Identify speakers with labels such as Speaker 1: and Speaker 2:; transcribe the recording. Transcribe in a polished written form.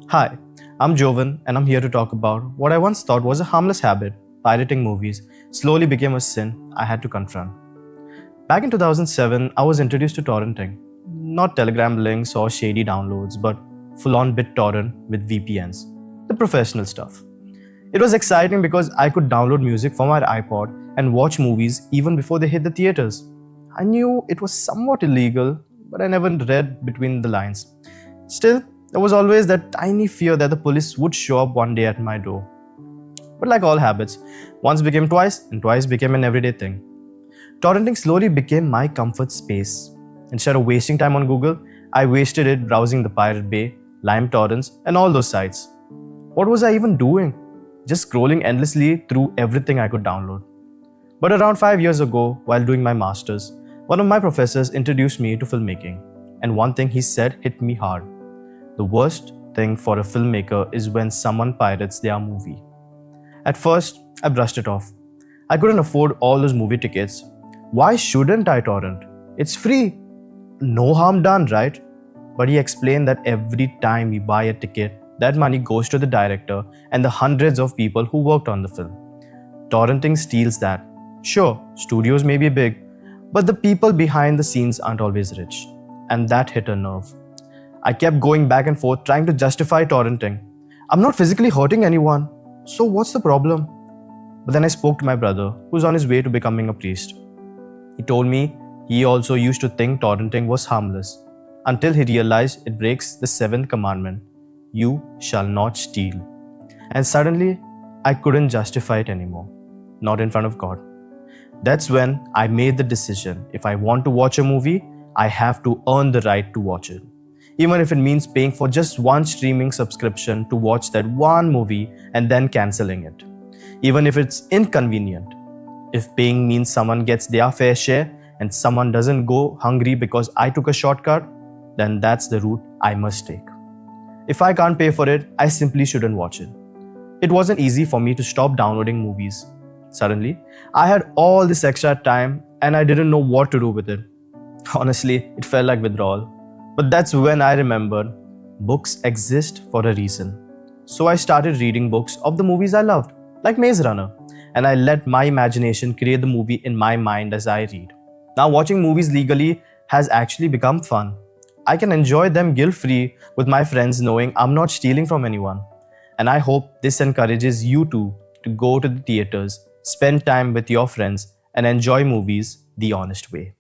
Speaker 1: Hi, I'm Jovan and I'm here to talk about what I once thought was a harmless habit. Pirating movies slowly became a sin I had to confront. Back in 2007, I was introduced to torrenting. Not Telegram links or shady downloads, but full on BitTorrent with VPNs. The professional stuff. It was exciting because I could download music from my iPod and watch movies even before they hit the theaters. I knew it was somewhat illegal, but I never read between the lines. Still, there was always that tiny fear that the police would show up one day at my door. But like all habits, once became twice, and twice became an everyday thing. Torrenting slowly became my comfort space. Instead of wasting time on Google, I wasted it browsing the Pirate Bay, Lime Torrents, and all those sites. What was I even doing? Just scrolling endlessly through everything I could download. But around 5 years ago, while doing my masters, one of my professors introduced me to filmmaking, and one thing he said hit me hard. The worst thing for a filmmaker is when someone pirates their movie. At first, I brushed it off. I couldn't afford all those movie tickets. Why shouldn't I torrent? It's free. No harm done, right? But he explained that every time we buy a ticket, that money goes to the director and the hundreds of people who worked on the film. Torrenting steals that. Sure, studios may be big, but the people behind the scenes aren't always rich. And that hit a nerve. I kept going back and forth trying to justify torrenting. I'm not physically hurting anyone, so what's the problem? But then I spoke to my brother, who's on his way to becoming a priest. He told me he also used to think torrenting was harmless, until he realized it breaks the seventh commandment: you shall not steal. And suddenly, I couldn't justify it anymore, not in front of God. That's when I made the decision: if I want to watch a movie, I have to earn the right to watch it. Even if it means paying for just one streaming subscription to watch that one movie and then canceling it. Even if it's inconvenient. If paying means someone gets their fair share and someone doesn't go hungry because I took a shortcut, then that's the route I must take. If I can't pay for it, I simply shouldn't watch it. It wasn't easy for me to stop downloading movies. Suddenly, I had all this extra time and I didn't know what to do with it. Honestly, it felt like withdrawal. But that's when I remembered books exist for a reason. So I started reading books of the movies I loved, like Maze Runner, and I let my imagination create the movie in my mind as I read. Now, watching movies legally has actually become fun. I can enjoy them guilt-free with my friends knowing I'm not stealing from anyone. And I hope this encourages you too to go to the theaters, spend time with your friends, and enjoy movies the honest way.